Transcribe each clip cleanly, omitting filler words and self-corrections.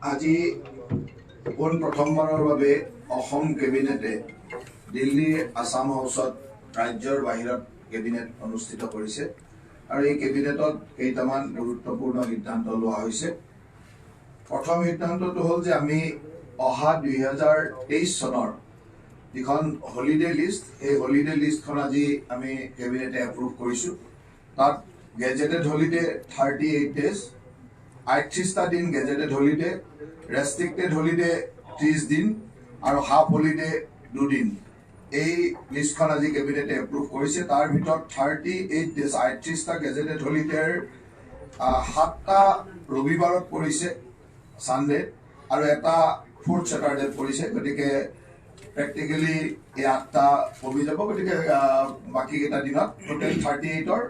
আজি পোন প্ৰথমবাৰৰ বাবে অসম কেবিনেটে দিল্লী আসাম হাউচত ৰাজ্যৰ বাহিৰত কেবিনেট অনুষ্ঠিত কৰিছে আৰু এই কেবিনেটত কেইটামান গুৰুত্বপূৰ্ণ সিদ্ধান্ত লোৱা হৈছে। প্ৰথম সিদ্ধান্তটো হ'ল যে আমি অহা 2023 চনৰ যিখন হলিডে লিষ্ট, এই হলিডে লিষ্টখন আজি আমি কেবিনেটে এপ্ৰুভ কৰিছোঁ। তাত গেজেটেড হলিডে 38 ডেজ, 38টা দিন গেজেটেড হলিডে, ৰেষ্ট্ৰিক্টেড হলিডে 30 দিন আৰু হাফ হলিডে 2 দিন। এই লিষ্টখন আজি কেবিনেটে এপ্ৰুভ কৰিছে। তাৰ ভিতৰত 38 ডেজ 38টা গেজেটেড হলিডেৰ 7টা ৰবিবাৰত পৰিছে ছানডে আৰু এটা ফোৰ্থ ছেটাৰডে পৰিছে। গতিকে প্ৰেক্টিকেলি এই 8টা কমি যাব। গতিকে বাকীকেইটা দিনত টোটেল 38ৰ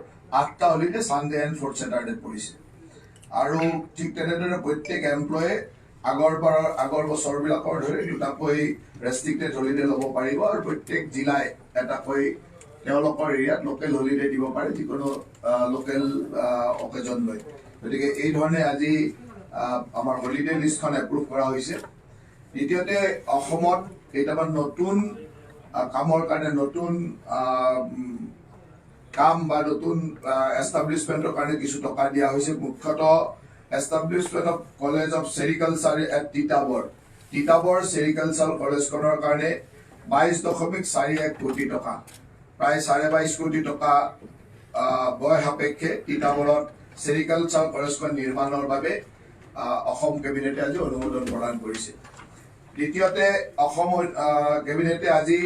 8টা holiday Sunday and fourth Saturday পৰিছে। আৰু ঠিক তেনেদৰে প্ৰত্যেক এমপ্লয়ে আগৰ বছৰবিলাকৰ ধৰি দুটাকৈ ৰেষ্ট্ৰিক্টেড হলিডে ল'ব পাৰিব আৰু প্ৰত্যেক জিলাই এটাকৈ তেওঁলোকৰ এৰিয়াত লোকেল হলিডে দিব পাৰে, যিকোনো লোকেল অকেজন লৈ। গতিকে এই ধৰণে আজি আমাৰ হলিডে লিষ্টখন এপ্ৰুভ কৰা হৈছে। দ্বিতীয়তে অসমত কেইটামান নতুন কামৰ কাৰণে নতুন কাম বা নতুন এষ্টাব্লিছমেণ্টৰ কাৰণে কিছু টকা দিয়া হৈছে। মুখ্যতঃ establishment of college of sericulture at Titabar sericulture কলেজখনৰ কাৰণে 22.41 কোটি টকা, প্ৰায় 22.5 কোটি টকা ব্যয় সাপেক্ষে তিতাবৰত চেৰিকালচাৰ কলেজখন নিৰ্মাণৰ বাবে অসম কেবিনেটে আজি অনুমোদন প্ৰদান কৰিছে। দ্বিতীয়তে অসম কেবিনেটে আজি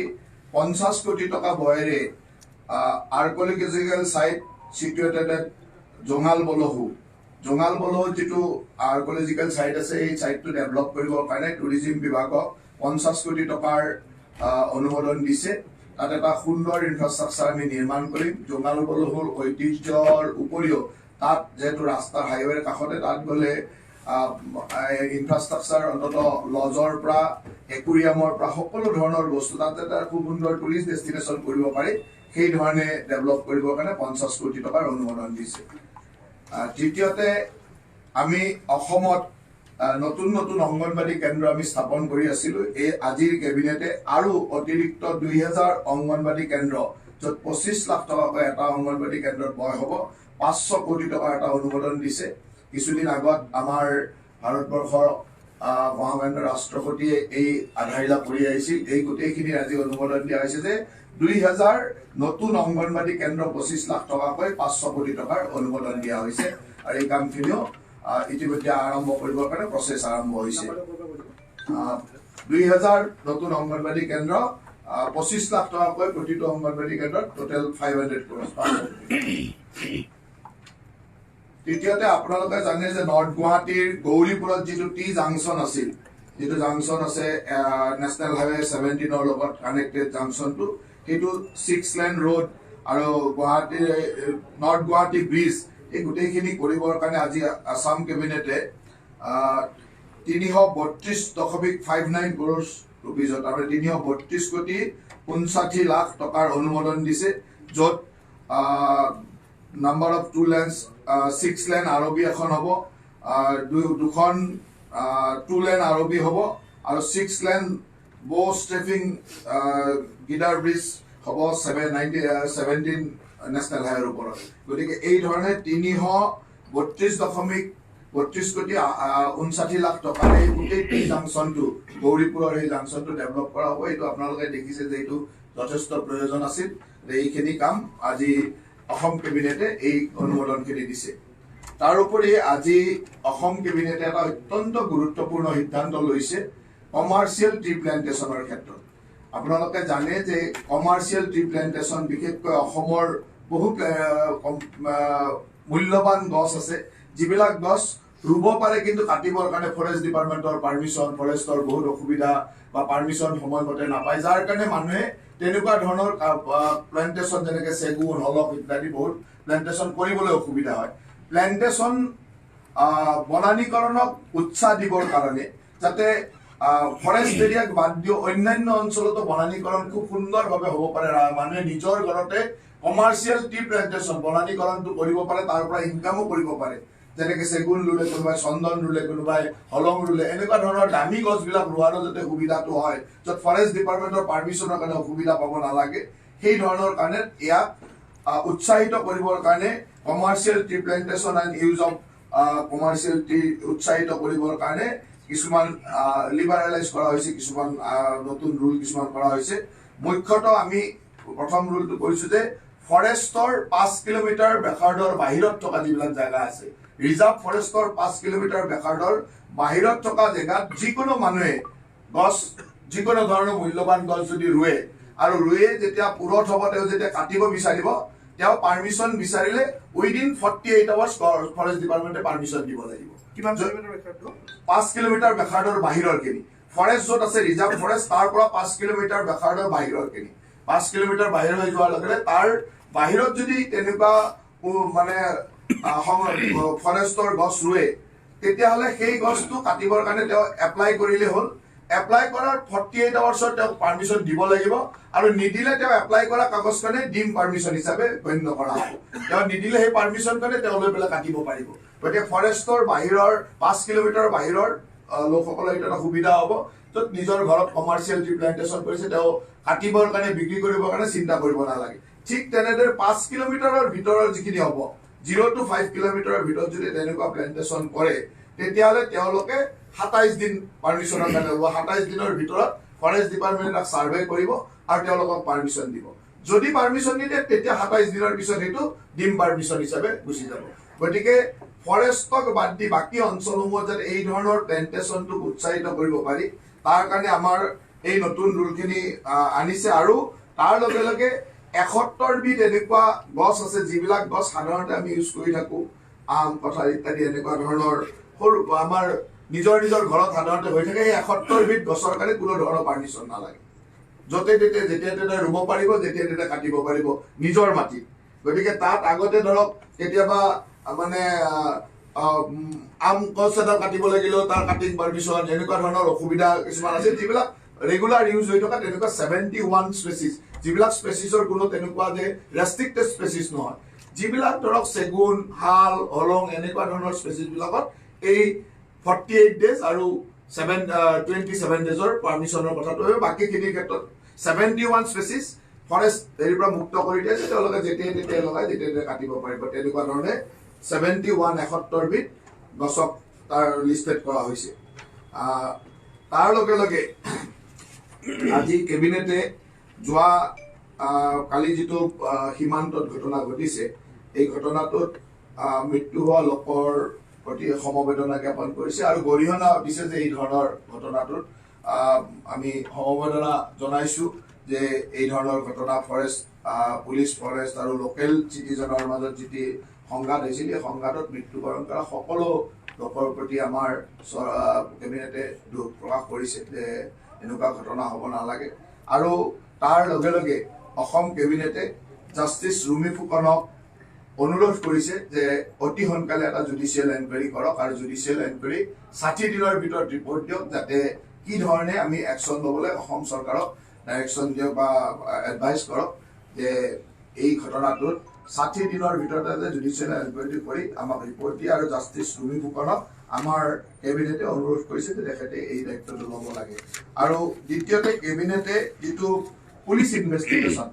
50 কোটি টকা ব্যয়েৰে আৰ্কলজিকেল চাইট চিটুৱেটেড এট জঙালবলহু যিটো আৰ্কলজিকেল চাইট আছে, এই চাইটটো ডেভেলপ কৰিবৰ কাৰণে টুৰিজিম বিভাগক 50 কোটি টকাৰ অনুমোদন দিছে। তাত এটা সুন্দৰ ইনফ্ৰাষ্ট্ৰাকচাৰ আমি নিৰ্মাণ কৰিম। জঙালবলহুৰ ঐতিহ্যৰ উপৰিও তাত যিহেতু ৰাস্তাৰ হাইৱেৰ কাষতে, তাত গ'লে ইনফ্ৰাষ্ট্ৰাকচাৰ অন্ততঃ লজৰ পৰা একুৰিয়ামৰ পৰা সকলো ধৰণৰ বস্তু তাত এটা খুব সুন্দৰ টুৰিষ্ট ডেষ্টিনেশ্যন কৰিব পাৰি। সেই ধৰণে ডেভেলপ কৰিবৰ কাৰণে 50 কোটি টকাৰ অনুমোদন দিছে। তৃতীয়তে আমি অসমত নতুন নতুন অংগনবাদী কেন্দ্ৰ আমি স্থাপন কৰি আছিলোঁ। এই আজিৰ কেবিনেটে আৰু অতিৰিক্ত 2000 অংগনবাদী কেন্দ্ৰ, য'ত 25 লাখ টকাকৈ এটা অংগনবাদী কেন্দ্ৰত ব্যয় হ'ব, 500 কোটি টকাৰ এটা অনুমোদন দিছে। কিছুদিন আগত আমাৰ ভাৰতবৰ্ষৰ মহামান্য ৰাষ্ট্ৰপতিয়ে এই আধাৰিলা কৰি আহিছিল। এই গোটেইখিনিৰ আজি অনুমোদন দিয়া হৈছে যে 2000 নতুন অংগনবাদী কেন্দ্ৰ 25 লাখ টকাকৈ 500 কোটি টকাৰ অনুমোদন দিয়া হৈছে আৰু এই কামখিনিও ইতিমধ্যে আৰম্ভ কৰিবৰ কাৰণে প্ৰচেছ আৰম্ভ হৈছে। 2000 নতুন অংগনবাদী কেন্দ্ৰ 25 লাখ টকাকৈ প্ৰতিটো অংগনবাদী কেন্দ্ৰত টোটেল 500 crores। তৃতীয়তে আপোনালোকে জানে যে নৰ্থ গুৱাহাটীৰ গৌৰীপুৰত যিটো টি জাংচন আছিল, যিটো জাংচন আছে নেশ্যনেল হাইৱে 17ৰ লগত কানেক্টেড জাংচনটো, সেইটো 6 লেন ৰোড আৰু গুৱাহাটীৰ নৰ্থ গুৱাহাটী ব্ৰিজ, এই গোটেইখিনি কৰিবৰ কাৰণে আজি আসাম কেবিনেটে 332.59 crores ৰুপিজত, আৰু 332 কোটি 59 লাখ টকাৰ অনুমোদন দিছে। য'ত number of 2 lanes 6 lane ROB এখন হ'ব, দুখন 2 লেন ROB হ'ব আৰু 6 লেন বো ষ্ট্ৰেফিং গিডাৰ ব্ৰিজ হ'ব 17 নেশ্যনেল হাইৱেৰ ওপৰত। গতিকে এই ধৰণে 332.32 কোটি 59 লাখ টকাৰ এই গোটেই টি জাংচনটো, গৌৰীপুৰৰ এই জাংচনটো ডেভেলপ কৰা হ'ব। এইটো আপোনালোকে দেখিছে যে এইটো যথেষ্ট প্ৰয়োজন আছিল। এইখিনি কাম আজি অসম কেবিনেটে এই অনুমোদনখিনি দিছে। তাৰোপৰি আজি অসম কেবিনেটে এটা অত্যন্ত গুৰুত্বপূৰ্ণ সিদ্ধান্ত লৈছে কমাৰ্চিয়েল টি প্লেণ্টেশ্যনৰ ক্ষেত্ৰত। আপোনালোকে জানে যে কমাৰ্চিয়েল টি প্লেণ্টেশ্যন, বিশেষকৈ অসমৰ বহু মূল্যৱান গছ আছে, যিবিলাক গছ ৰুব পাৰে কিন্তু কাটিবৰ কাৰণে ফৰেষ্ট ডিপাৰ্টমেণ্টৰ পাৰ্মিশ্যন, ফৰেষ্টৰ বহুত অসুবিধা বা পাৰ্মিশ্যন সময়মতে নাপায়, যাৰ কাৰণে মানুহে তেনেকুৱা ধৰণৰ প্লেণ্টেশ্যন যেনেকৈ চেগুন, হলক ইত্যাদি বহুত প্লেণ্টেশ্যন কৰিবলৈ অসুবিধা হয়। প্লেণ্টেশ্যন বনানীকৰণক উৎসাহ দিবৰ কাৰণে, যাতে ফৰেষ্ট এৰিয়াক বাদ দিও অন্যান্য অঞ্চলতো বনানীকৰণ খুব সুন্দৰভাৱে হ'ব পাৰে, মানুহে নিজৰ ঘৰতে কমাৰ্চিয়েল টি প্লেণ্টেশ্যন বনানীকৰণটো কৰিব পাৰে, তাৰ পৰা ইনকামো কৰিব পাৰে। যেনেকৈ চেগুন ৰুলে কোনোবাই, চন্দন ৰুলে কোনোবাই, হলং ৰুলে, এনেকুৱা ধৰণৰ দামী গছবিলাক ৰোৱাৰো যাতে সুবিধাটো হয়, য'ত ফৰেষ্ট ডিপাৰ্টমেণ্টৰ পাৰ্মিশ্যনৰ কাৰণে অসুবিধা পাব নালাগে, সেই ধৰণৰ কাৰণে ইয়াক উৎসাহিত কৰিবৰ কাৰণে commercial tree plantation and use of commercial tree উৎসাহিত কৰিবৰ কাৰণে কিছুমান লিবাৰেলাইজ কৰা হৈছে, কিছুমান নতুন ৰুল কিছুমান কৰা হৈছে। মুখ্যতঃ আমি প্ৰথম ৰুলটো কৰিছোঁ যে ফৰেষ্টৰ 5 কিলোমিটাৰ বেকাৰ্ডৰ বাহিৰত থকা যিবিলাক জেগা আছে, ৰিজাৰ্ভ ফৰেষ্টৰ 5 কিলোমিটাৰ বেকাৰ্ডৰ বাহিৰত থকা জেগাত যিকোনো মানুহে গছ, যিকোনো ধৰণৰ মূল্যৱান গছ যদি ৰুৱে আৰু ৰুৱে যেতিয়া পুৰত হ'ব, তেওঁ যেতিয়া কাটিব বিচাৰিব, তেওঁ পাৰ্মিশ্যন বিচাৰিলে উইদিন 48 আৱাৰ্ছ ফৰেষ্ট ডিপাৰ্টমেণ্টে পাৰ্মিশ্যন দিব লাগিব। 5 কিলোমিটাৰ বেকাৰ্ডৰ বাহিৰৰখিনি ফৰেষ্ট য'ত আছে ৰিজাৰ্ভ ফৰেষ্ট, তাৰ পৰা 5 কিলোমিটাৰ বেকাৰ্ডৰ বাহিৰৰখিনি, 5 কিলোমিটাৰ বাহিৰ হৈ যোৱাৰ লগে লগে তাৰ বাহিৰত যদি তেনেকুৱা মানে ফৰেষ্টৰ গছ ৰুৱে, তেতিয়াহ'লে সেই গছটো কাটিবৰ কাৰণে তেওঁ এপ্লাই কৰিলে হ'ল। এপ্লাই কৰাৰ 48 আৱাৰ্ছত তেওঁক পাৰ্মিশ্যন দিব লাগিব, আৰু নিদিলে তেওঁ এপ্লাই কৰা কাগজখনে ডিম পাৰ্মিশ্যন হিচাপে গণ্য কৰা হ'ব। তেওঁ নিদিলে সেই পাৰ্মিশ্যনখনে তেওঁ লৈ পেলাই কাটিব পাৰিব। গতিকে ফৰেষ্টৰ বাহিৰৰ 5 কিলোমিটাৰ বাহিৰৰ লোকসকলৰ এইটো এটা সুবিধা হ'ব, য'ত নিজৰ ঘৰত কমাৰ্চিয়েল ট্ৰি প্লেণ্টেশ্যন কৰিছে, তেওঁ কাটিবৰ কাৰণে, বিক্ৰী কৰিবৰ কাৰণে চিন্তা কৰিব নালাগে। ঠিক তেনেদৰে 5 কিলোমিটাৰৰ ভিতৰৰ যিখিনি হ'ব, 0 to 5 কিলোমিটাৰৰ ভিতৰত যদি তেনেকুৱা প্লেণ্টেশ্যন কৰে, তেতিয়াহ'লে তেওঁলোকে 27 দিন পাৰ্মিশ্যনৰ কাৰণে ল'ব। 27 দিনৰ ভিতৰত ফৰেষ্ট ডিপাৰ্টমেণ্টে তাক ছাৰ্ভে কৰিব আৰু তেওঁলোকক পাৰ্মিশ্যন দিব। যদি পাৰ্মিশ্যন নিদিয়ে, তেতিয়া 27 দিনৰ পিছত সেইটো ডিম পাৰ্মিশ্যন হিচাপে গুচি যাব। গতিকে ফৰেষ্টক বাদ দি বাকী অঞ্চলসমূহত যাতে এই ধৰণৰ প্লেণ্টেশ্যনটোক উৎসাহিত কৰিব পাৰি, তাৰ কাৰণে আমাৰ এই নতুন ৰুলখিনি আনিছে। আৰু তাৰ লগে লগে 71 বিধ এনেকুৱা গছ আছে, যিবিলাক গছ সাধাৰণতে আমি ইউজ কৰি থাকোঁ, আম, কঁঠাল ইত্যাদি এনেকুৱা ধৰণৰ সৰু আমাৰ নিজৰ নিজৰ ঘৰত সাধাৰণতে হৈ থাকে। সেই 71 বিধ গছৰ কাৰণে কোনো ধৰণৰ পাৰ্মিশ্যন নালাগে, য'তে ত'তে যেতিয়া তেতিয়া ৰুব পাৰিব, যেতিয়া তেতিয়া কাটিব পাৰিব নিজৰ মাটিত। গতিকে তাত আগতে ধৰক কেতিয়াবা মানে আম গছ এটা কাটিব লাগিলেও তাৰ কাটিং পাৰ্মিশ্যন, এনেকুৱা ধৰণৰ অসুবিধা কিছুমান আছে, যিবিলাক ৰেগুলাৰ ইউজ হৈ থকা তেনেকুৱা 71 স্পেচিছ, যিবিলাক স্পেচিছৰ কোনো তেনেকুৱা যে ৰেষ্ট্ৰিক্টেড স্পেচিছ নহয়, যিবিলাক ধৰক চেগুন, শাল, হলং এনেকুৱা ধৰণৰ স্পেচিছবিলাকত এই 48 ডেজ আৰু 27 ডেজৰ পাৰ্মিশ্যনৰ কথাটো হয়। বাকীখিনিৰ ক্ষেত্ৰত 71 স্পেচিছ ফৰেষ্ট হেৰিৰ পৰা মুক্ত কৰি দিয়ে, যে তেওঁলোকে যেতিয়াই তেতিয়াই লগাই, যেতিয়াই তেতিয়াই কাটিব পাৰিব। তেনেকুৱা ধৰণে 71 বিধ গছক তাৰ লিষ্টেড কৰা হৈছে। তাৰ লগে লগে আজি কেবিনেটে যোৱা কালি যিটো সীমান্তত ঘটনা ঘটিছে, এই ঘটনাটোত মৃত্যু হোৱা লোকৰ প্ৰতি সমবেদনা জ্ঞাপন কৰিছে আৰু গৰিহণা দিছে যে এই ধৰণৰ ঘটনাটোত আমি সমবেদনা জনাইছোঁ যে এই ধৰণৰ ঘটনা ফৰেষ্ট, পুলিচ, ফৰেষ্ট আৰু লোকেল চিটিজেনৰ মাজত যিটি সংঘাত হৈছিল, এই সংঘাতত মৃত্যুবৰণ কৰা সকলো লোকৰ প্ৰতি আমাৰ কেবিনেটে দুখ প্ৰকাশ কৰিছে যে এনেকুৱা ঘটনা হ'ব নালাগে। আৰু তাৰ লগে লগে অসম কেবিনেটে জাষ্টিছ ৰুমি ফুকনক অনুৰোধ কৰিছে যে অতি সোনকালে এটা জুডিচিয়েল এনকুৱাৰী কৰক, আৰু জুডিচিয়েল এনকুৱাৰী 60 দিনৰ ভিতৰত ৰিপৰ্ট দিয়ক, যাতে কি ধৰণে আমি একশ্যন ল'বলৈ অসম চৰকাৰক ডাইৰেকশ্যন দিয়ক বা এডভাইচ কৰক যে এই ঘটনাটোত 60 দিনৰ ভিতৰতে যে জুডিচিয়েল এনকুৱাৰী কৰি আমাক ৰিপৰ্ট দিয়ে। আৰু জাষ্টিছ ৰুমি ফুকনক আমাৰ কেবিনেটে অনুৰোধ কৰিছে যে তেখেতে এই দায়িত্বটো ল'ব লাগে। আৰু দ্বিতীয়তে কেবিনেটে যিটো পুলিচ ইনভেষ্টিগেশ্যন,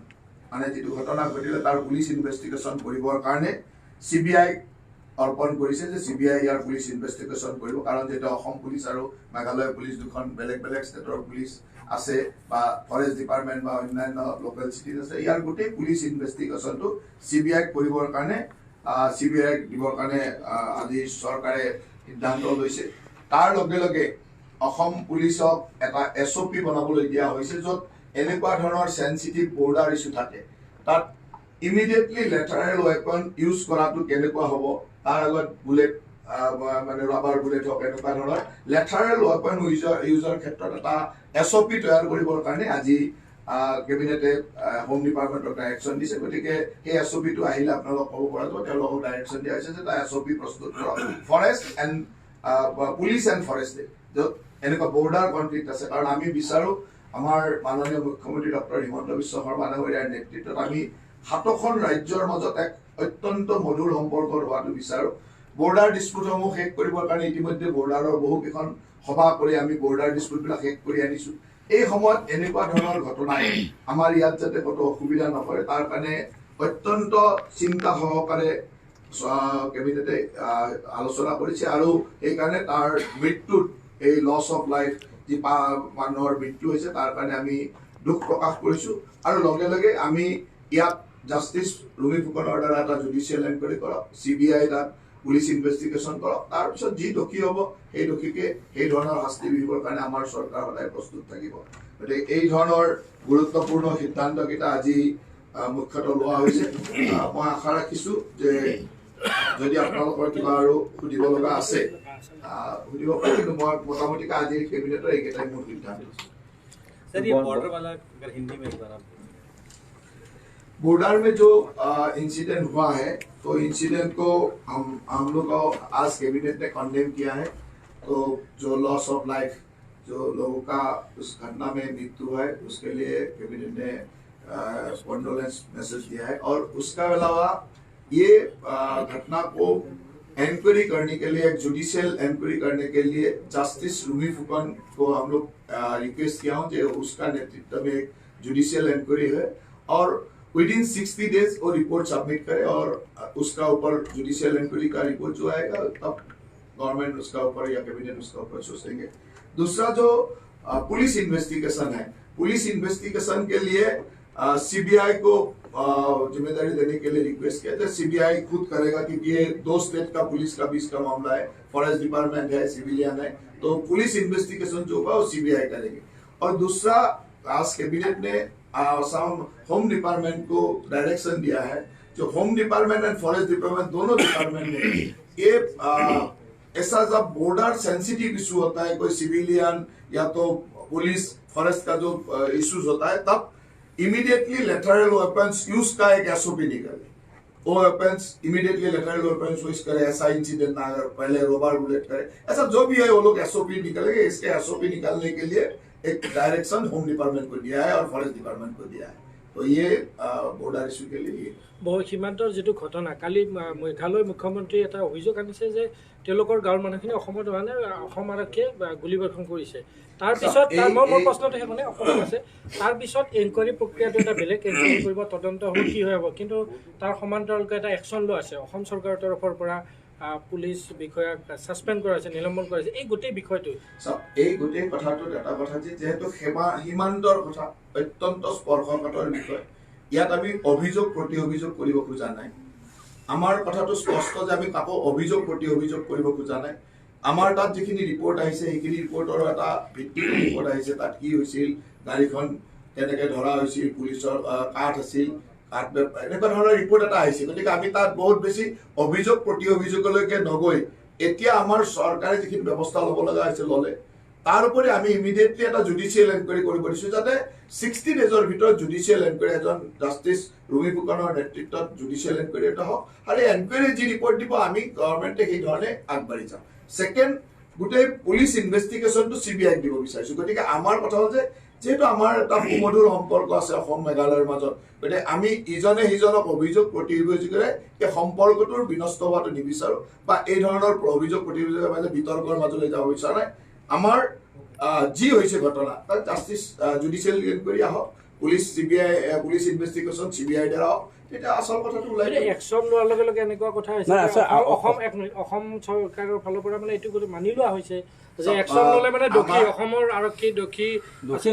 মানে যিটো ঘটনা ঘটিলে তাৰ পুলিচ ইনভেষ্টিগেশ্যন কৰিবৰ কাৰণে CBI অৰ্পণ কৰিছে, যে CBI ইয়াৰ পুলিচ ইনভেষ্টিগেশ্যন কৰিব। কাৰণ যিহেতু অসম পুলিচ আৰু মেঘালয় পুলিচ দুখন বেলেগ বেলেগ ষ্টেটৰ পুলিচ আছে, বা ফৰেষ্ট ডিপাৰ্টমেণ্ট বা অন্যান্য লোকেল চিটিজ আছে, ইয়াৰ গোটেই পুলিচ ইনভেষ্টিগেশ্যনটো CBI কৰিবৰ কাৰণে CBI দিবৰ কাৰণে আজি চৰকাৰে সিদ্ধান্ত লৈছে। তাৰ লগে লগে অসম পুলিচক এটা SOP বনাবলৈ দিয়া হৈছে, য'ত এনেকুৱা ধৰণৰ চেঞ্চিটিভ বৰ্ডাৰ ইছ্যু থাকে, তাত ইমিডিয়েটলি লেটাৰেল ৱেপন ইউজ কৰাটো কেনেকুৱা হ'ব, তাৰ আগত বুলেট মানে ৰাবাৰ বুলেট হওক, এনেকুৱা ধৰণৰ লেটাৰেল ৱেপন ইউজৰ ক্ষেত্ৰত এটা SOP তৈয়াৰ কৰিবৰ কাৰণে আজি কেবিনেটে হোম ডিপাৰ্টমেণ্টক ডাইৰেকশ্যন দিছে। গতিকে সেই SOPটো আহিলে আপোনালোকক ক'ব পৰা যাব। তেওঁলোকক ডাইৰেকশ্যন দিয়া হৈছে যে এটা SOP প্ৰস্তুত কৰক ফৰেষ্ট এণ্ড পুলিচ এণ্ড ফৰেষ্টে, য'ত এনেকুৱা বৰ্ডাৰ কনফ্লিক্ট আছে। কাৰণ আমি বিচাৰোঁ আমাৰ মাননীয় মুখ্যমন্ত্ৰী ডক্টৰ হিমন্ত বিশ্ব শৰ্মা ডাঙৰীয়াৰ নেতৃত্বত আমি 7খন ৰাজ্যৰ মাজত এক অত্যন্ত মধুৰ সম্পৰ্ক হোৱাটো বিচাৰোঁ। বৰ্ডাৰ ডিস্পিউটসমূহ শেষ কৰিবৰ কাৰণে ইতিমধ্যে বৰ্ডাৰৰ বহুকেইখন সভা কৰি আমি বৰ্ডাৰ ডিস্পিউটবিলাক শেষ কৰি আনিছোঁ। এই সময়ত এনেকুৱা ধৰণৰ ঘটনাই আমাৰ ইয়াত যাতে ক'তো অসুবিধা নকৰে তাৰ কাৰণে অত্যন্ত চিন্তা সহকাৰে কেবিনেটে আলোচনা কৰিছে আৰু সেইকাৰণে তাৰ মৃত্যুত এই লছ অফ লাইফ যি মানুহৰ মৃত্যু হৈছে তাৰ কাৰণে আমি দুখ প্ৰকাশ কৰিছোঁ আৰু লগে লগে আমি ইয়াত জাষ্টিছ ৰুমি ফুকনৰ দ্বাৰা এটা জুডিচিয়েল এনকুৱাৰী কৰক, CBI তাত পুলিচ ইনভেষ্টিগেশ্যন কৰক, তাৰপিছত যি দোষী হ'ব সেই দোষীকে সেই ধৰণৰ শাস্তি বিহিবৰ কাৰণে আমাৰ চৰকাৰ সদায় প্ৰস্তুত থাকিব। গতিকে এই ধৰণৰ গুৰুত্বপূৰ্ণ সিদ্ধান্তকেইটা আজি মুখ্যতঃ লোৱা হৈছে। মই আশা ৰাখিছোঁ যে যদি আপোনালোকৰ কিবা আৰু সুধিব লগা আছে সুধিব পাৰে, কিন্তু মই মোটামুটি আজিৰ কেবিনেটৰ এইকেইটাই মোৰ সিদ্ধান্ত। बॉर्डर में जो इंसिडेंट हुआ है तो इंसिडेंट को हम लोग आज कैबिनेट ने कंडेम किया है। तो जो लॉस ऑफ लाइफ जो लोगों का उस घटना में मृत्यु है उसके लिए कैबिनेट ने कंडोलेंस मैसेज दिया है और उसका अलावा ये घटना को इंक्वायरी करने के लिए, एक जुडिशियल इंक्वायरी करने के लिए जस्टिस रूमी फुकन को हम लोग रिक्वेस्ट किया हूँ जो उसका नेतृत्व में एक जुडिशियल इंक्वायरी है और विदिन 60 डेज वो रिपोर्ट सबमिट करे और उसका ऊपर जुडिशियल इंक्वायरी का रिपोर्ट जो आएगा तब गवर्नमेंट उसका ऊपर या कैबिनेट उसका ऊपर सोचेंगे। दूसरा जो पुलिस इन्वेस्टिगेशन है, पुलिस इन्वेस्टिगेशन के लिए CBI को जिम्मेदारी देने के लिए रिक्वेस्ट किया था। CBI खुद करेगा क्योंकि ये 2 स्टेट का पुलिस का बीच का मामला है, फॉरेस्ट डिपार्टमेंट है, सिविलियन है, तो पुलिस इन्वेस्टिगेशन जो होगा वो CBI करेंगे। और दूसरा आज कैबिनेट ने होम डिपार्टमेंट को डायरेक्शन दिया है, जो home department and forest department दोनों डिपार्टमेंट में ये ऐसा जब बॉर्डर सेंसिटिव इशू होता है, कोई सिविलियन या तो पुलिस फॉरेस्ट का जो इश्यूज होता है, तब इमीडिएटली लेटरल वेपन्स यूज का एक SOP निकाले, वो weapons immediately lateral weapons use करे, ऐसा इंसिडेंट ना अगर पहले रोबार बुलेट करे, ऐसा जो भी है वो लोग SOP निकालेंगे। इसके SOP निकालने के लिए एक डायरेक्शन होम डिपार्टमेंट को दिया है और फॉरेस्ट डिपार्टमेंट को दिया है। तो ये बॉर्डर इश्यू के लिए বহু সীমান্তৰ যিটো ঘটনা, কালি মেঘালয় মুখ্যমন্ত্ৰী এটা অভিযোগ আনিছে যে তেওঁলোকৰ গাঁৱৰ মানুহখিনি অসমত মানে অসম আৰক্ষীয়ে গুলীবৰ্ষণ কৰিছে। তাৰপিছত মোৰ প্ৰশ্নটো সেইকাৰণে অসমত আছে, তাৰপিছত এনকুৱাৰী প্ৰক্ৰিয়াটো এটা বেলেগ এনকুৱাৰী কৰিব, তদন্ত হ'ব, কি হৈ হ'ব, কিন্তু তাৰ সমান্তৰালকৈ এটা একশ্যন লোৱা আছে অসম চৰকাৰৰ তৰফৰ পৰা। পুলিচ বিষয়াক সাসপেন্ড কৰা হৈছে, নিলম্বন কৰা হৈছে। এই গোটেই বিষয়টো এই গোটেই কথাটো এটা কথা যেহেতু সীমান্তৰ কথা অত্যন্ত স্পৰ্শকাতৰ বিষয়, ইয়াত আমি অভিযোগ প্ৰতি অভিযোগ কৰিব খোজা নাই। আমাৰ কথাটো স্পষ্ট যে আমি কাকো অভিযোগ প্ৰতি অভিযোগ কৰিব খোজা নাই। আমাৰ তাত যিখিনি ৰিপৰ্ট আহিছে সেইখিনি ৰিপৰ্টৰ এটা ভিত্তিক ৰিপৰ্ট আহিছে, তাত কি হৈছিল, গাড়ীখন কেনেকৈ ধৰা হৈছিল, পুলিচৰ কাঠ আছিল, এনেকুৱা ধৰণৰ ৰিপৰ্ট এটা আহিছে। গতিকে আমি তাত বহুত বেছি অভিযোগ প্ৰতি অভিযোগলৈকে নগৈ এতিয়া আমাৰ চৰকাৰে যিখিনি ব্যৱস্থা ল'ব লগা হৈছে ল'লে, তাৰ উপৰি আমি ইমিডিয়েটলি এটা জুডিচিয়েল এনকুৱাৰী কৰিব দিছোঁ যাতে 60 ডেজৰ ভিতৰত জুডিচিয়েল এনকুৱাৰী এজন জাষ্টিছ ৰুমি ফুকনৰ নেতৃত্বত জুডিচিয়েল এনকুৱাৰী এটা হওক আৰু এই এনকুৱাৰী যি ৰিপৰ্ট দিব আমি গভৰ্ণমেণ্টে সেই ধৰণে আগবাঢ়ি যাম। ছেকেণ্ড, গোটেই পুলিচ ইনভেষ্টিগেশ্যনটো CBI দিব বিচাৰিছোঁ। গতিকে আমাৰ কথা হ'ল যে যেহেতু আমাৰ এটা সুমধুৰ সম্পৰ্ক আছে অসম মেঘালয়ৰ মাজত, গতিকে আমি ইজনে সিজনক অভিযোগ প্ৰতি অভিযোগেৰে সেই সম্পৰ্কটোৰ বিনষ্ট হোৱাটো নিবিচাৰোঁ বা এই ধৰণৰ অভিযোগ প্ৰতি অভিযোগৰ মাজত বিতৰ্কৰ মাজলৈ যাব বিচৰা নাই। আমাৰ যি হৈছে ঘটনা তাত জাষ্টিছ জুডিচিয়েল ইনকুৱাৰী আহক, পুলিচ ইনভেষ্টিগেশ্যন CBI দ্বাৰা হওক, তেতিয়া আচল কথাটো ওলাই একশ্যন লোৱাৰ লগে লগে এনেকুৱা কথা হৈছে অসম চৰকাৰৰ ফালৰ পৰা মানে এইটো মানি লোৱা হৈছে যে একশ্যন ল'লে মানে দোষী অসমৰ আৰক্ষী দোষী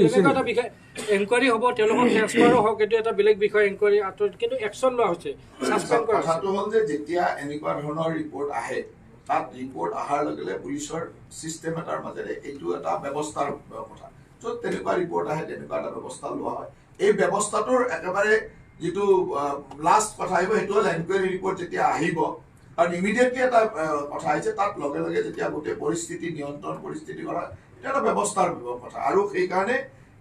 এনেকুৱা এটা বিষয় এনকুৱাৰী হ'ব, তেওঁলোকৰ ট্ৰেন্সফাৰো হওক, এইটো এটা বেলেগ বিষয় এনকুৱাৰী আঁতৰত, কিন্তু একশ্যন লোৱা হৈছে, ছাছপেণ্ড কৰা। কথাটো হ'ল যে যেতিয়া এনেকুৱা ধৰণৰ ৰিপৰ্ট আহে, তাত ৰিপৰ্ট অহাৰ লগে লগে পুলিচৰ চিষ্টেম এটাৰ মাজেৰে এইটো এটা ব্যৱস্থাৰ কথা, য'ত তেনেকুৱা ৰিপৰ্ট আহে তেনেকুৱা এটা ব্যৱস্থা লোৱা হয়। এই ব্যৱস্থাটোৰ একেবাৰে যিটো লাষ্ট কথা আহিব সেইটো হ'ল এনকুৱাৰী ৰিপৰ্ট যেতিয়া আহিব, কাৰণ ইমিডিয়েটলি এটা কথা আহিছে, তাত লগে লগে যেতিয়া গোটেই পৰিস্থিতি নিয়ন্ত্ৰণ পৰিস্থিতি কৰা এটা এটা ব্যৱস্থাৰ কথা। আৰু সেইকাৰণে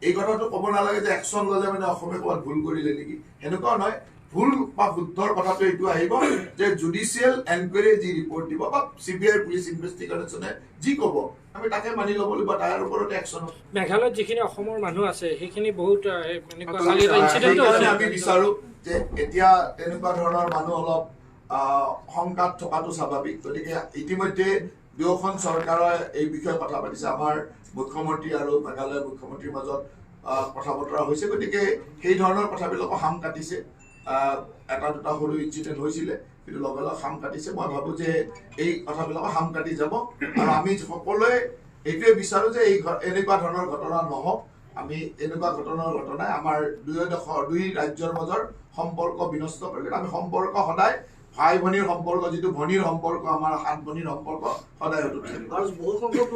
এই কথাটো ক'ব নালাগে যে একশ্যন ল'লে মানে অসমে ক'ৰবাত ভুল কৰিলে নেকি, সেনেকুৱা নহয়। ভুল বা শুদ্ধৰ কথাটো এইটো আহিব যে জুডিচিয়েল এনকুৱাৰী যি ৰিপৰ্ট দিব বা CBI পুলিচ ইনভেষ্টিগেশ্যনে যি ক'ব আমি তাকে মানি ল'ব লাগিব, তাৰ ওপৰতে একশ্যন হ'ব। মেঘালয়ত যিখিনি অসমৰ মানুহ আছে সেইখিনি বহুত আমি বিচাৰোঁ যে এতিয়া তেনেকুৱা ধৰণৰ মানুহ অলপ শংকাত থকাটো স্বাভাৱিক। গতিকে ইতিমধ্যে দুয়োখন চৰকাৰে এই বিষয়ে কথা পাতিছে। আমাৰ মুখ্যমন্ত্ৰী আৰু মেঘালয়ৰ মুখ্যমন্ত্ৰীৰ মাজত কথা বতৰা হৈছে। গতিকে সেই ধৰণৰ কথাবিলাকো সাম কাটিছে। এটা দুটা সৰু ইনচিডেণ্ট হৈছিলে, কিন্তু লগে লগে সাম কাটিছে। মই ভাবোঁ যে এই কথাবিলাকো সাম কাটি যাব, আৰু আমি সকলোৱে এইটোৱে বিচাৰোঁ যে এনেকুৱা ধৰণৰ ঘটনা নহওক। আমি এনেকুৱা ঘটনাই আমাৰ দুই ৰাজ্যৰ মাজৰ সম্পৰ্ক বিনষ্ট কৰিলে। আমি সম্পৰ্ক সদায় ভাই ভনীৰ সম্পৰ্ক, যিটো ভনীৰ সম্পৰ্ক, আমাৰ 7 ভনীৰ সম্পৰ্ক সদায় অটুট থাকিব। আৰু বহু সংখ্যক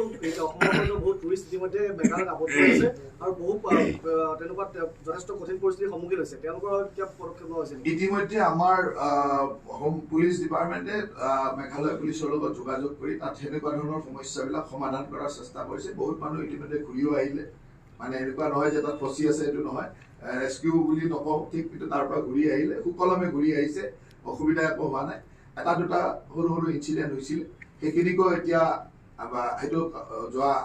অসমৰ বহুত টুৰিষ্ট ইতিমধ্যে মেঘালয়ত আবদ্ধ হৈছে আৰু বহু তেনেকুৱা যথেষ্ট কঠিন পৰিস্থিতিৰ সন্মুখীন হৈছে। তেওঁলোকৰ কিয় পদক্ষেপ লোৱা হৈছে? ইতিমধ্যে আমাৰ পুলিচ ডিপাৰ্টমেণ্টে মেঘালয় পুলিচৰ লগত যোগাযোগ কৰি তাত সেনেকুৱা ধৰণৰ সমস্যাবিলাক সমাধান কৰাৰ চেষ্টা কৰিছে। বহুত মানুহ ইতিমধ্যে ঘূৰিও আহিলে। মানে এনেকুৱা নহয় যে তাত ফচি আছে, এইটো নহয়। ৰেস্কিউ বুলি নকওঁ ঠিক, কিন্তু তাৰ পৰা ঘূৰি আহিলে, সুকলমে ঘূৰি আহিছে, অসুবিধা একো হোৱা নাই। এটা দুটা সৰু সৰু ইনচিডেণ্ট হৈছিল, সেইখিনিকো এতিয়া সেইটো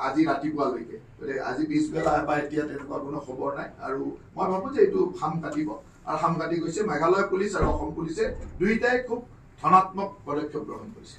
আজি ৰাতিপুৱালৈকে, গতিকে আজি পিছবেলা বা এতিয়া তেনেকুৱা কোনো খবৰ নাই। আৰু মই ভাবোঁ যে এইটো সাম কাটিব, আৰু সাম কাটি গৈছে। মেঘালয় পুলিচ আৰু অসম পুলিচে দুয়োটাই খুব ধনাত্মক পদক্ষেপ গ্ৰহণ কৰিছে।